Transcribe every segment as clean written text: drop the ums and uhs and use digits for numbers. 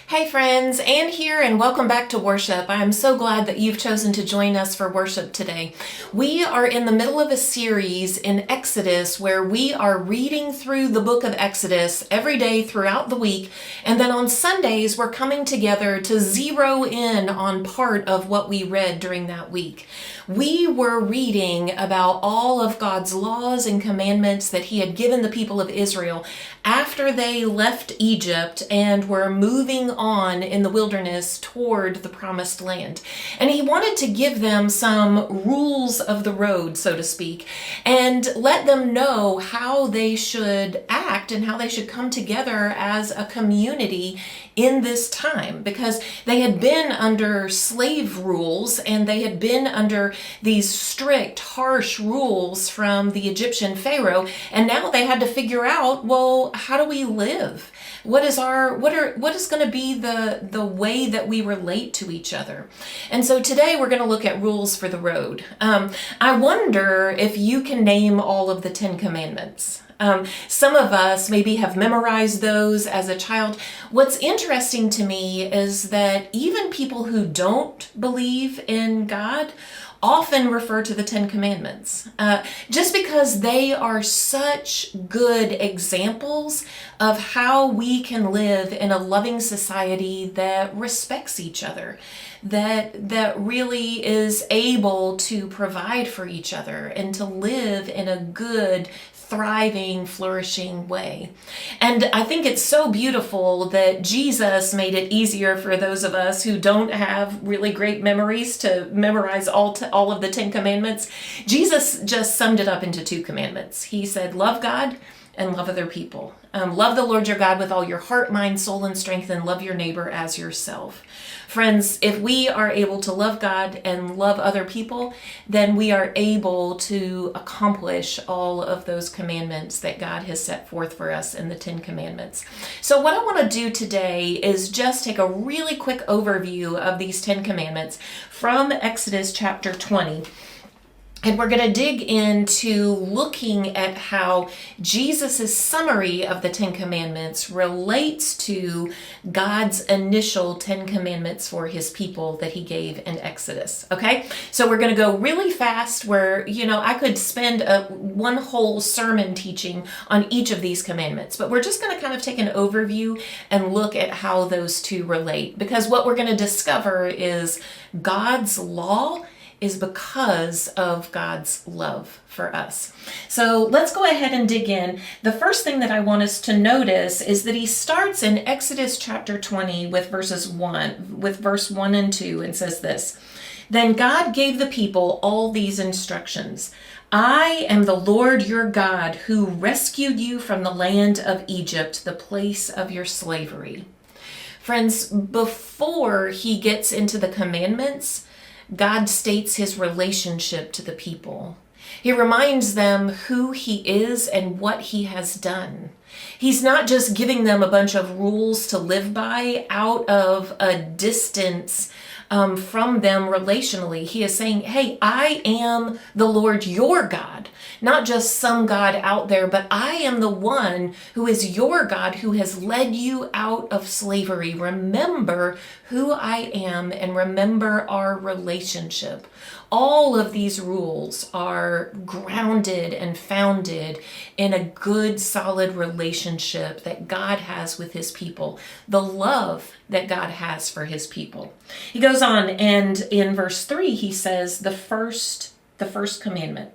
Hey friends, Anne here and welcome back to worship. I'm so glad that you've chosen to join us for worship today. We are in the middle of a series in Exodus where we are reading through the book of Exodus every day throughout the week, and then on Sundays we're coming together to zero in on part of what we read during that week. We were reading about all of God's laws and commandments that He had given the people of Israel after they left Egypt and were moving on in the wilderness toward the promised land. And He wanted to give them some rules of the road, so to speak, and let them know how they should act and how they should come together as a community in this time, because they had been under slave rules and they had been under these strict, harsh rules from the Egyptian Pharaoh, and now they had to figure out, well, how do we live? What is going to be the way that we relate to each other? And so today we're going to look at rules for the road. I wonder if you can name all of the 10 Commandments. Some of us maybe have memorized those as a child. What's interesting to me is that even people who don't believe in God often refer to the 10 Commandments, just because they are such good examples of how we can live in a loving society that respects each other, that really is able to provide for each other and to live in a good, thriving, flourishing way. And I think it's so beautiful that Jesus made it easier for those of us who don't have really great memories to memorize all of the 10 Commandments. Jesus just summed it up into 2 commandments. He said, love God and love other people. Love the Lord your God with all your heart, mind, soul, and strength, and love your neighbor as yourself. Friends, if we are able to love God and love other people, then we are able to accomplish all of those commandments that God has set forth for us in the 10 Commandments. So what I want to do today is just take a really quick overview of these 10 Commandments from Exodus chapter 20. And we're going to dig into looking at how Jesus' summary of the 10 Commandments relates to God's initial 10 Commandments for His people that He gave in Exodus. Okay? So we're going to go really fast where, I could spend one whole sermon teaching on each of these commandments, but we're just going to kind of take an overview and look at how those two relate. Because what we're going to discover is God's law is because of God's love for us. So let's go ahead and dig in. The first thing that I want us to notice is that He starts in Exodus chapter 20 with verse 1 and 2, and says this: Then God gave the people all these instructions. I am the Lord your God who rescued you from the land of Egypt, the place of your slavery. Friends, before He gets into the commandments, God states His relationship to the people. He reminds them who He is and what He has done. He's not just giving them a bunch of rules to live by out of a distance from them relationally. He is saying, hey, I am the Lord your God, not just some God out there, but I am the one who is your God, who has led you out of slavery. Remember who I am and remember our relationship. All of these rules are grounded and founded in a good, solid relationship that God has with His people, the love that God has for His people. He goes on, and in verse 3, he says, the first commandment,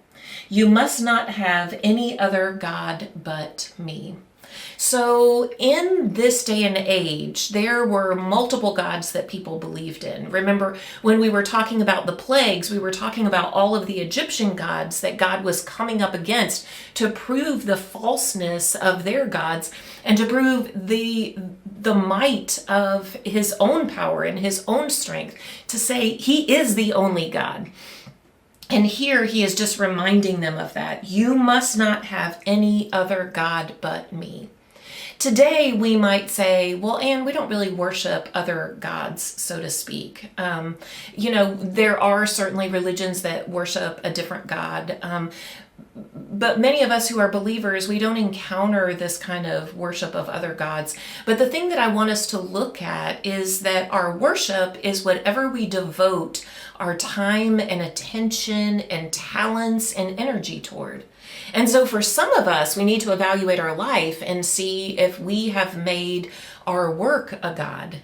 you must not have any other God but me. So in this day and age, there were multiple gods that people believed in. Remember, when we were talking about the plagues, we were talking about all of the Egyptian gods that God was coming up against to prove the falseness of their gods and to prove the might of His own power and His own strength, to say He is the only God. And here He is just reminding them of that. You must not have any other God but me. Today we might say, well, Anne, we don't really worship other gods, so to speak. There are certainly religions that worship a different God. but many of us who are believers, we don't encounter this kind of worship of other gods. But the thing that I want us to look at is that our worship is whatever we devote our time and attention and talents and energy toward. And so for some of us, we need to evaluate our life and see if we have made our work a god,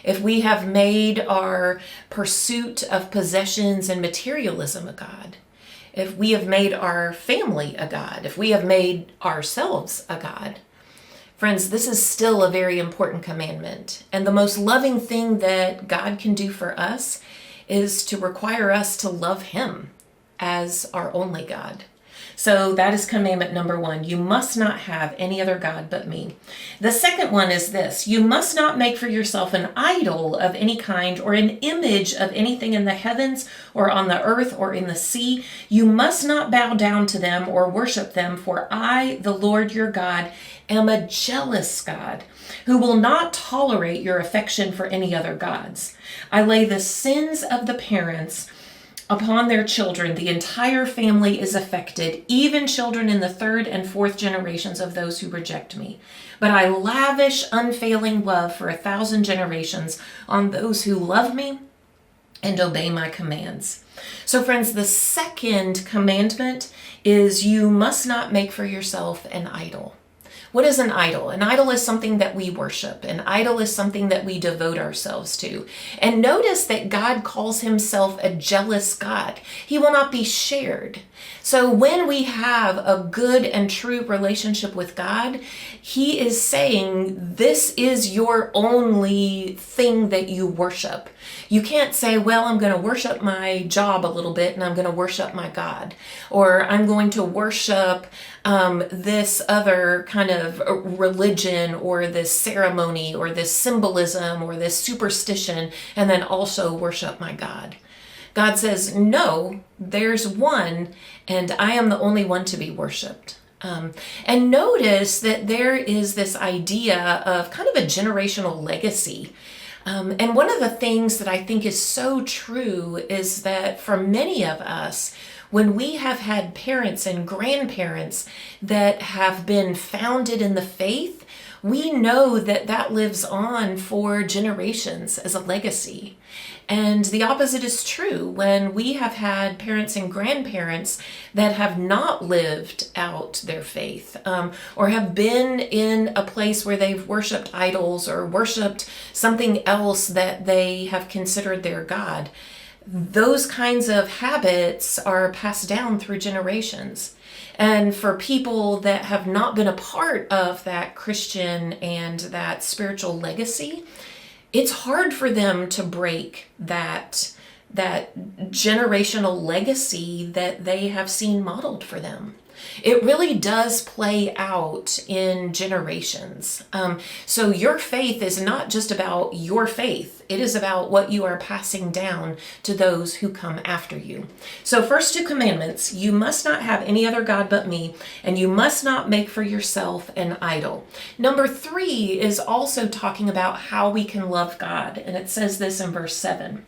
if we have made our pursuit of possessions and materialism a god, if we have made our family a god, if we have made ourselves a god. Friends, this is still a very important commandment. And the most loving thing that God can do for us is to require us to love him as our only God. So that is commandment number 1. You must not have any other God but me. The second one is this: you must not make for yourself an idol of any kind or an image of anything in the heavens or on the earth or in the sea. You must not bow down to them or worship them, for I, the Lord your God, am a jealous God who will not tolerate your affection for any other gods. I lay the sins of the parents upon their children. The entire family is affected, even children in the 3rd and 4th generations of those who reject me. But I lavish unfailing love for 1,000 generations on those who love me and obey my commands. So friends, the second commandment is you must not make for yourself an idol. What is an idol? An idol is something that we worship. An idol is something that we devote ourselves to. And notice that God calls himself a jealous God. He will not be shared. So when we have a good and true relationship with God, he is saying, this is your only thing that you worship. You can't say, well, I'm going to worship my job a little bit and I'm going to worship my God. Or I'm going to worship this other kind of religion or this ceremony or this symbolism or this superstition and then also worship my God. God says, no, there's one, and I am the only one to be worshiped. And notice that there is this idea of kind of a generational legacy. And one of the things that I think is so true is that for many of us, when we have had parents and grandparents that have been founded in the faith, we know that that lives on for generations as a legacy. And the opposite is true. When we have had parents and grandparents that have not lived out their faith, or have been in a place where they've worshiped idols or worshiped something else that they have considered their God, those kinds of habits are passed down through generations. And for people that have not been a part of that Christian and that spiritual legacy, it's hard for them to break that generational legacy that they have seen modeled for them. It really does play out in generations. So your faith is not just about your faith. It is about what you are passing down to those who come after you. So first 2 commandments: you must not have any other God but me, and you must not make for yourself an idol. Number 3 is also talking about how we can love God. And it says this in verse 7.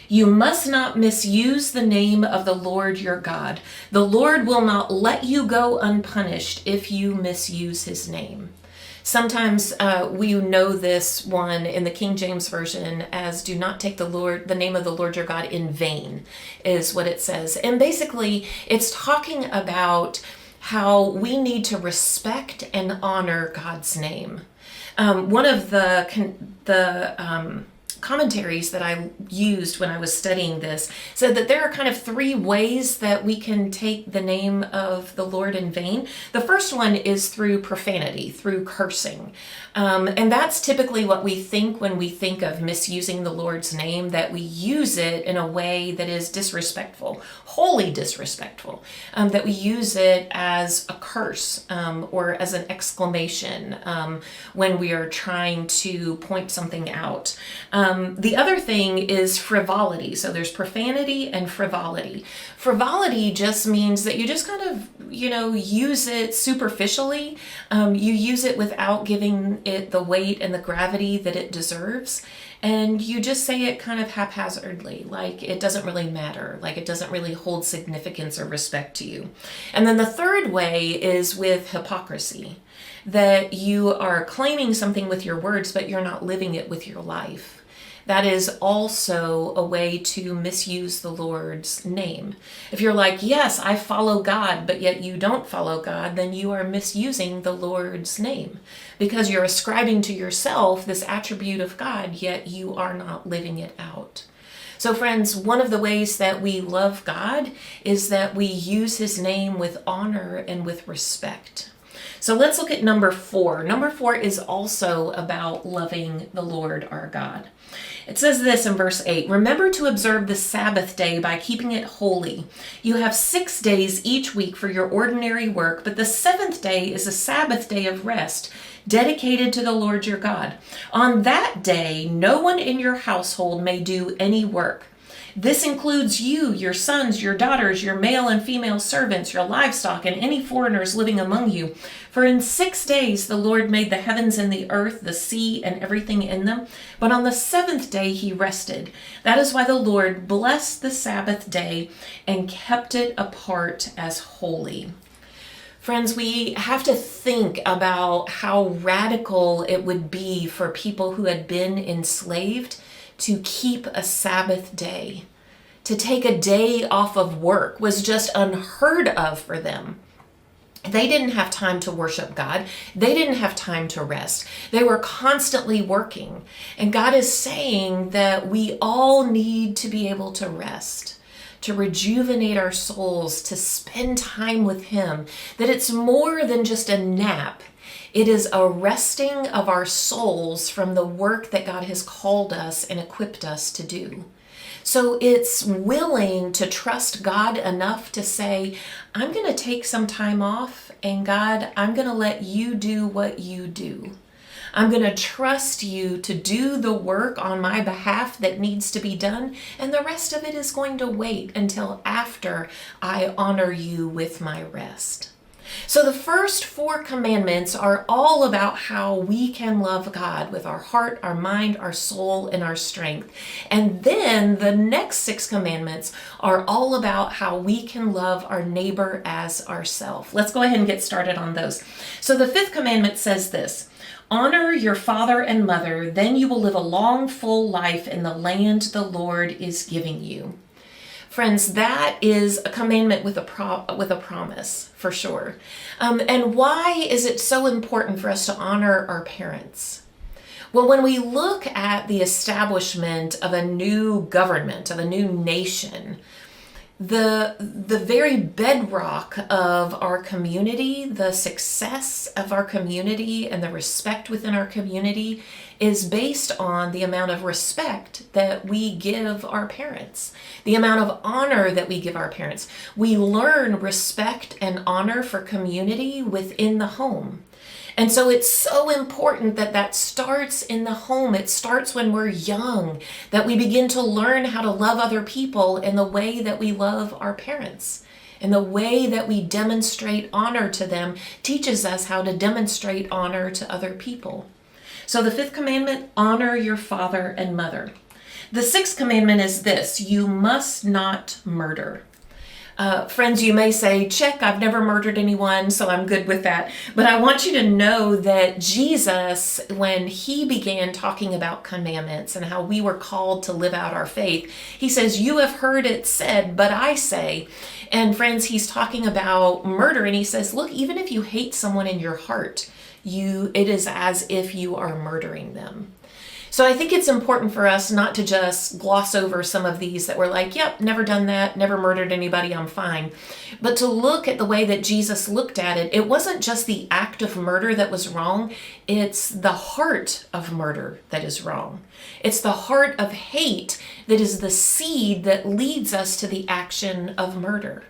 You must not misuse the name of the Lord your God. The Lord will not let you go unpunished if you misuse his name. Sometimes we know this one in the King James Version as do not take the name of the Lord your God in vain, is what it says. And basically it's talking about how we need to respect and honor God's name. One of the commentaries that I used when I was studying this said that there are kind of 3 ways that we can take the name of the Lord in vain. The first one is through profanity, through cursing. And that's typically what we think when we think of misusing the Lord's name, that we use it in a way that is disrespectful, wholly disrespectful, that we use it as a curse or as an exclamation when we are trying to point something out. The other thing is frivolity. So there's profanity and frivolity. Frivolity just means that you just kind of use it superficially. You use it without giving it the weight and the gravity that it deserves. And you just say it kind of haphazardly, like it doesn't really matter, like it doesn't really hold significance or respect to you. And then the third way is with hypocrisy, that you are claiming something with your words, but you're not living it with your life. That is also a way to misuse the Lord's name. If you're like, yes, I follow God, but yet you don't follow God, then you are misusing the Lord's name because you're ascribing to yourself this attribute of God, yet you are not living it out. So friends, one of the ways that we love God is that we use his name with honor and with respect. So let's look at number 4. Number 4 is also about loving the Lord our God. It says this in verse 8, "Remember to observe the Sabbath day by keeping it holy. You have 6 days each week for your ordinary work, but the 7th day is a Sabbath day of rest, dedicated to the Lord your God. On that day, no one in your household may do any work. This includes you, your sons, your daughters, your male and female servants, your livestock, and any foreigners living among you. For in 6 days the Lord made the heavens and the earth, the sea, and everything in them. But on the 7th day he rested. That is why the Lord blessed the Sabbath day and kept it apart as holy." Friends, we have to think about how radical it would be for people who had been enslaved to keep a Sabbath day. To take a day off of work was just unheard of for them. They didn't have time to worship God. They didn't have time to rest. They were constantly working. And God is saying that we all need to be able to rest, to rejuvenate our souls, to spend time with him, that it's more than just a nap. It is a resting of our souls from the work that God has called us and equipped us to do. So it's willing to trust God enough to say, I'm going to take some time off, and God, I'm going to let you do what you do. I'm going to trust you to do the work on my behalf that needs to be done, and the rest of it is going to wait until after I honor you with my rest. So the first 4 commandments are all about how we can love God with our heart, our mind, our soul, and our strength. And then the next 6 commandments are all about how we can love our neighbor as ourselves. Let's go ahead and get started on those. So the 5th commandment says this: "Honor your father and mother, then you will live a long, full life in the land the Lord is giving you." Friends, that is a commandment with a promise, for sure. And why is it so important for us to honor our parents? Well, when we look at the establishment of a new government, of a new nation, the very bedrock of our community, the success of our community, and the respect within our community is based on the amount of respect that we give our parents, the amount of honor that we give our parents. We learn respect and honor for community within the home. And so it's so important that that starts in the home. It starts when we're young, that we begin to learn how to love other people in the way that we love our parents. And the way that we demonstrate honor to them teaches us how to demonstrate honor to other people. So the 5th commandment, honor your father and mother. The 6th commandment is this: you must not murder. Friends, you may say, check, I've never murdered anyone, so I'm good with that. But I want you to know that Jesus, when he began talking about commandments and how we were called to live out our faith, he says, you have heard it said, but I say. And friends, he's talking about murder, and he says, look, even if you hate someone in your heart, it is as if you are murdering them. So I think it's important for us not to just gloss over some of these that we're like, yep, never done that, never murdered anybody, I'm fine. But to look at the way that Jesus looked at it, it wasn't just the act of murder that was wrong, it's the heart of murder that is wrong. It's the heart of hate that is the seed that leads us to the action of murder.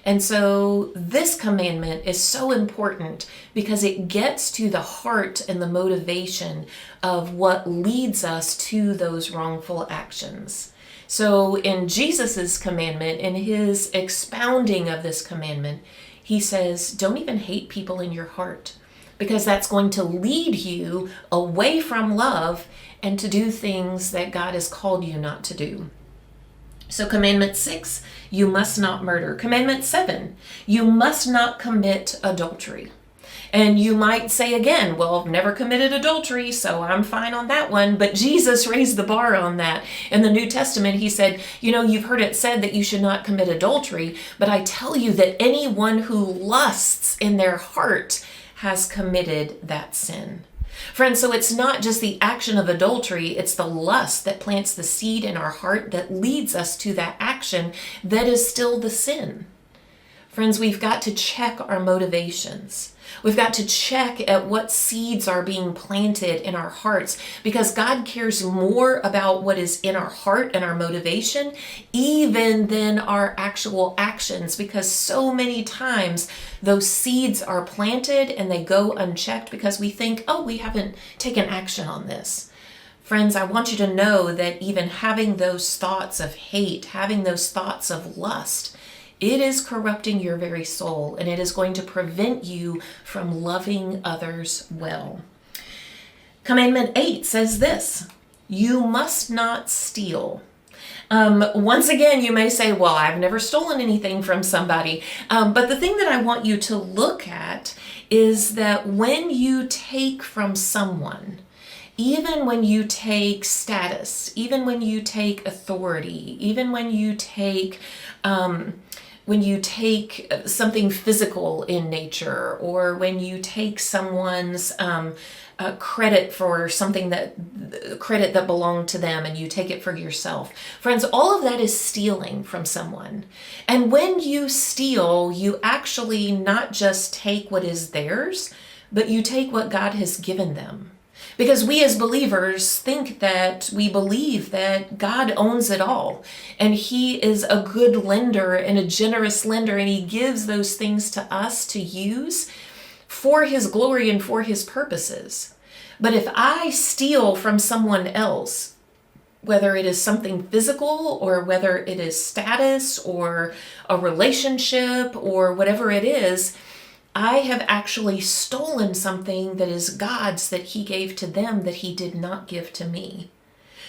And so this commandment is so important because it gets to the heart and the motivation of what leads us to those wrongful actions. So in Jesus's commandment, in his expounding of this commandment, he says, don't even hate people in your heart, because that's going to lead you away from love and to do things that God has called you not to do. So commandment 6, you must not murder. Commandment 7, you must not commit adultery. And you might say again, well, I've never committed adultery, so I'm fine on that one. But Jesus raised the bar on that. In the New Testament, he said, you've heard it said that you should not commit adultery, but I tell you that anyone who lusts in their heart has committed that sin. Friends, so it's not just the action of adultery, it's the lust that plants the seed in our heart that leads us to that action that is still the sin. Friends, we've got to check our motivations. We've got to check at what seeds are being planted in our hearts, because God cares more about what is in our heart and our motivation even than our actual actions, because so many times those seeds are planted and they go unchecked because we think, oh, we haven't taken action on this. Friends, I want you to know that even having those thoughts of hate, having those thoughts of lust, it is corrupting your very soul, and it is going to prevent you from loving others well. Commandment 8 says this, you must not steal. Once again, you may say, well, I've never stolen anything from somebody. But the thing that I want you to look at is that when you take from someone, even when you take status, even when you take authority, even when you take something physical in nature, or when you take someone's credit for something that belonged to them and you take it for yourself. Friends, all of that is stealing from someone. And when you steal, you actually not just take what is theirs, but you take what God has given them. Because we as believers think that we believe that God owns it all, and he is a good lender and a generous lender, and he gives those things to us to use for his glory and for his purposes. But if I steal from someone else, whether it is something physical or whether it is status or a relationship or whatever it is, I have actually stolen something that is God's, that he gave to them, that he did not give to me.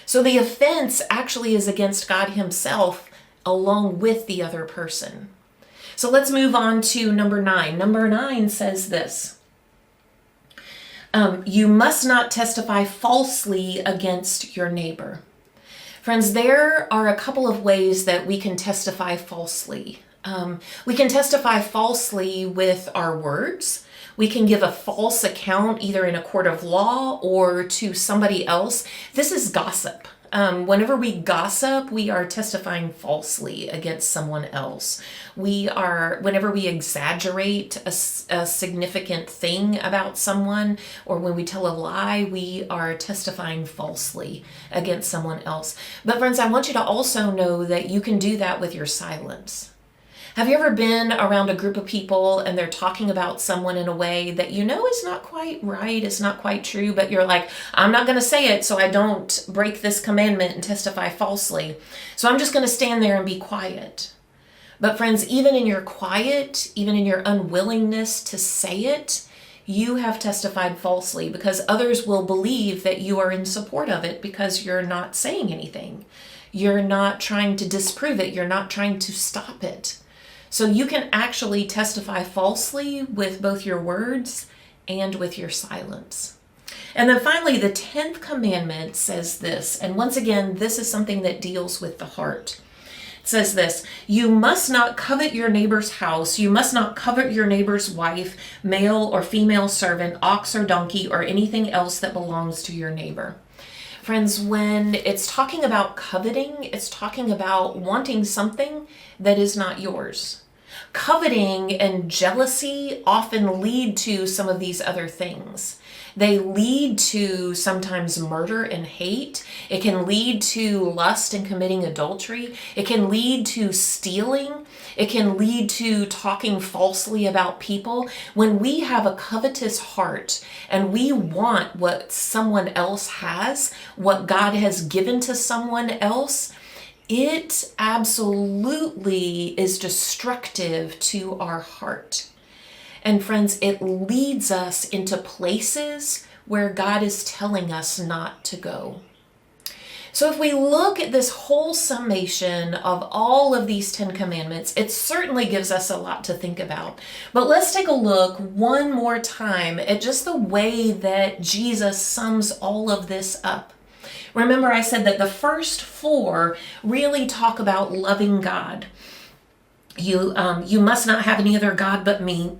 So the offense actually is against God himself along with the other person. So let's move on to number 9. Number 9 says this. You must not testify falsely against your neighbor. Friends, there are a couple of ways that we can testify falsely. We can testify falsely with our words. We can give a false account either in a court of law or to somebody else. This is gossip. Whenever we gossip, we are testifying falsely against someone else. Whenever we exaggerate a significant thing about someone, or when we tell a lie, we are testifying falsely against someone else. But friends, I want you to also know that you can do that with your silence. Have you ever been around a group of people and they're talking about someone in a way that you know is not quite right, is not quite true, but you're like, I'm not going to say it so I don't break this commandment and testify falsely. So I'm just going to stand there and be quiet. But friends, even in your quiet, even in your unwillingness to say it, you have testified falsely, because others will believe that you are in support of it because you're not saying anything. You're not trying to disprove it. You're not trying to stop it. So you can actually testify falsely with both your words and with your silence. And then finally, the 10th commandment says this, and once again, this is something that deals with the heart. It says this, you must not covet your neighbor's house, you must not covet your neighbor's wife, male or female servant, ox or donkey, or anything else that belongs to your neighbor. Friends, when it's talking about coveting, it's talking about wanting something that is not yours. Coveting and jealousy often lead to some of these other things. They lead to sometimes murder and hate. It can lead to lust and committing adultery. It can lead to stealing. It can lead to talking falsely about people. When we have a covetous heart and we want what someone else has, what God has given to someone else, it absolutely is destructive to our heart. And friends, it leads us into places where God is telling us not to go. So if we look at this whole summation of all of these 10 commandments, it certainly gives us a lot to think about. But let's take a look one more time at just the way that Jesus sums all of this up. Remember, I said that the first 4 really talk about loving God. You must not have any other God but me.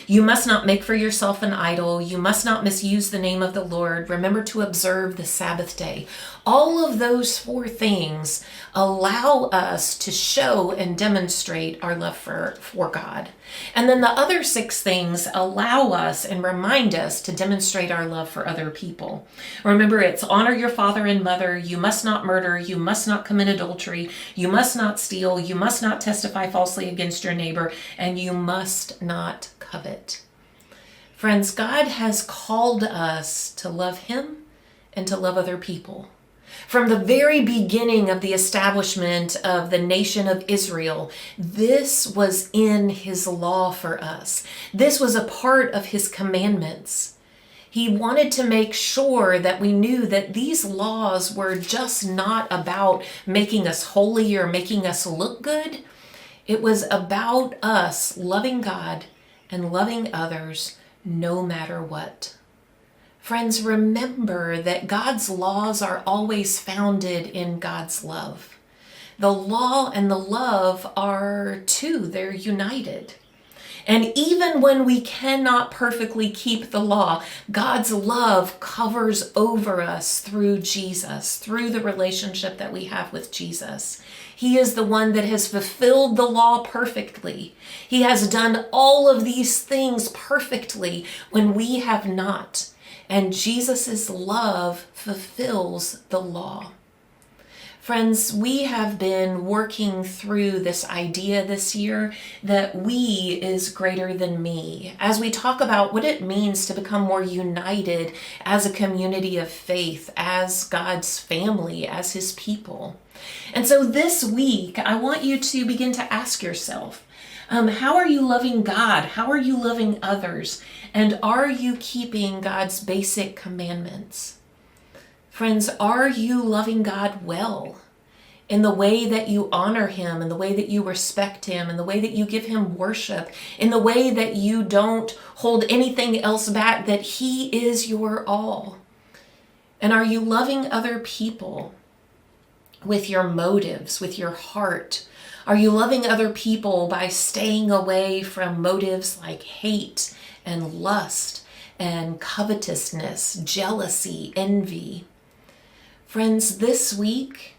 You must not make for yourself an idol. You must not misuse the name of the Lord. Remember to observe the Sabbath day. All of those 4 things allow us to show and demonstrate our love for God. And then the other 6 things allow us and remind us to demonstrate our love for other people. Remember, it's honor your father and mother. You must not murder. You must not commit adultery. You must not steal. You must not testify falsely against your neighbor. And you must not covet. Friends, God has called us to love Him and to love other people. From the very beginning of the establishment of the nation of Israel, this was in His law for us. This was a part of His commandments. He wanted to make sure that we knew that these laws were just not about making us holy or making us look good. It was about us loving God and loving others no matter what. Friends, remember that God's laws are always founded in God's love. The law and the love are two, they're united. And even when we cannot perfectly keep the law, God's love covers over us through Jesus, through the relationship that we have with Jesus. He is the one that has fulfilled the law perfectly. He has done all of these things perfectly when we have not. And Jesus' love fulfills the law. Friends, we have been working through this idea this year that we is greater than me, as we talk about what it means to become more united as a community of faith, as God's family, as His people. And so this week, I want you to begin to ask yourself, how are you loving God? How are you loving others? And are you keeping God's basic commandments? Friends, are you loving God well in the way that you honor Him, in the way that you respect Him, in the way that you give Him worship, in the way that you don't hold anything else back, that He is your all? And are you loving other people with your motives, with your heart? Are you loving other people by staying away from motives like hate and lust and covetousness, jealousy, envy? Friends, this week,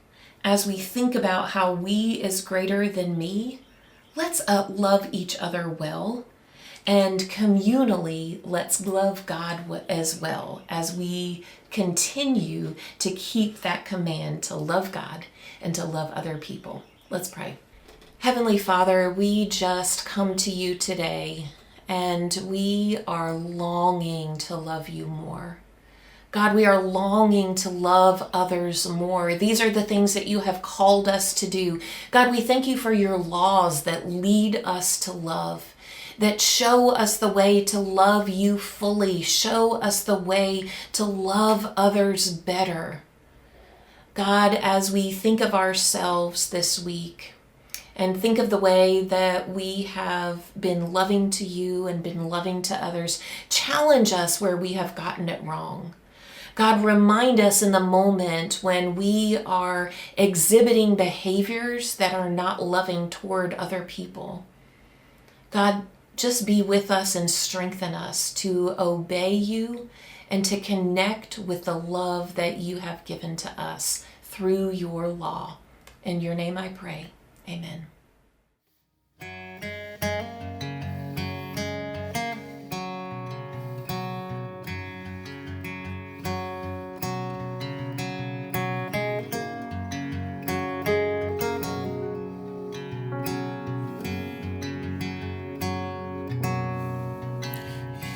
as we think about how we is greater than me, let's love each other well. And communally, let's love God as well as we continue to keep that command to love God and to love other people. Let's pray. Heavenly Father, we just come to you today and we are longing to love you more. God, we are longing to love others more. These are the things that you have called us to do. God, we thank you for your laws that lead us to love, that show us the way to love you fully, show us the way to love others better. God, as we think of ourselves this week, and think of the way that we have been loving to you and been loving to others, challenge us where we have gotten it wrong. God, remind us in the moment when we are exhibiting behaviors that are not loving toward other people. God, just be with us and strengthen us to obey you and to connect with the love that you have given to us through your law. In your name I pray. Amen.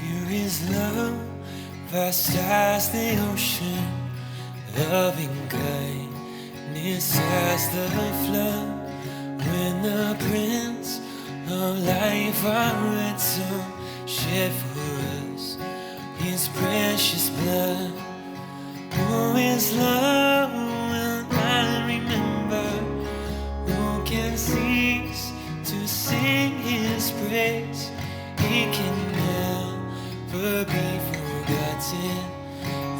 Here is love, vast as the ocean, loving kindness This as the flood, when the Prince of Life our ransom shed for us His precious blood. Who is love will I remember? Who can cease to sing His praise? He can never be forgotten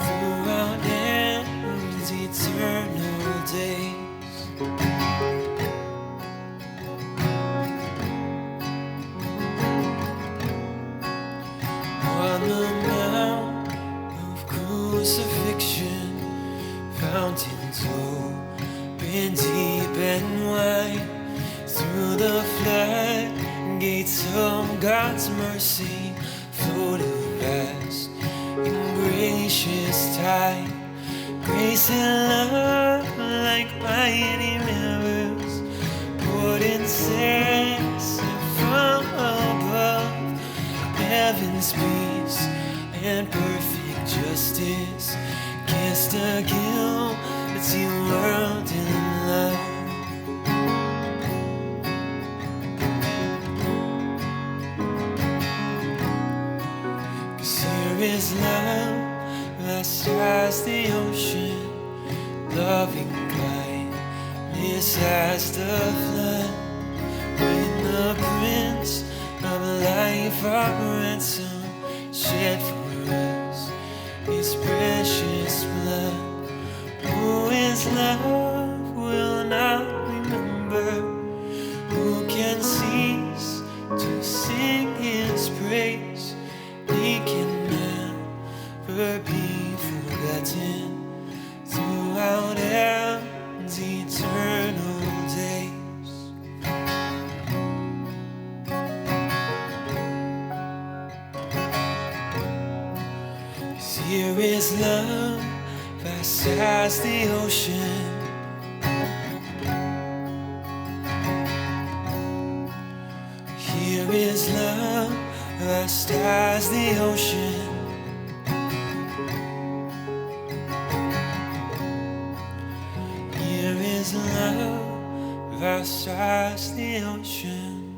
throughout end's eternal days. On the mount of crucifixion, fountains open deep and wide. Through the floodgates of God's mercy flowed a vast and gracious tide. Grace and love like mighty rivers poured incessant from above. Heaven's peace and perfect justice kissed a guilty world in love. 'Cause here is love, vast as the ocean, loving kindness as the flood. When the Prince of Life our ransom shed for us His precious blood. Who is love will not remember? Who can cease to sing His praise? He can never be forgotten throughout end's eternal days. Here is love, vast as the ocean. Here is love, vast as the ocean. Here is love, vast as the ocean.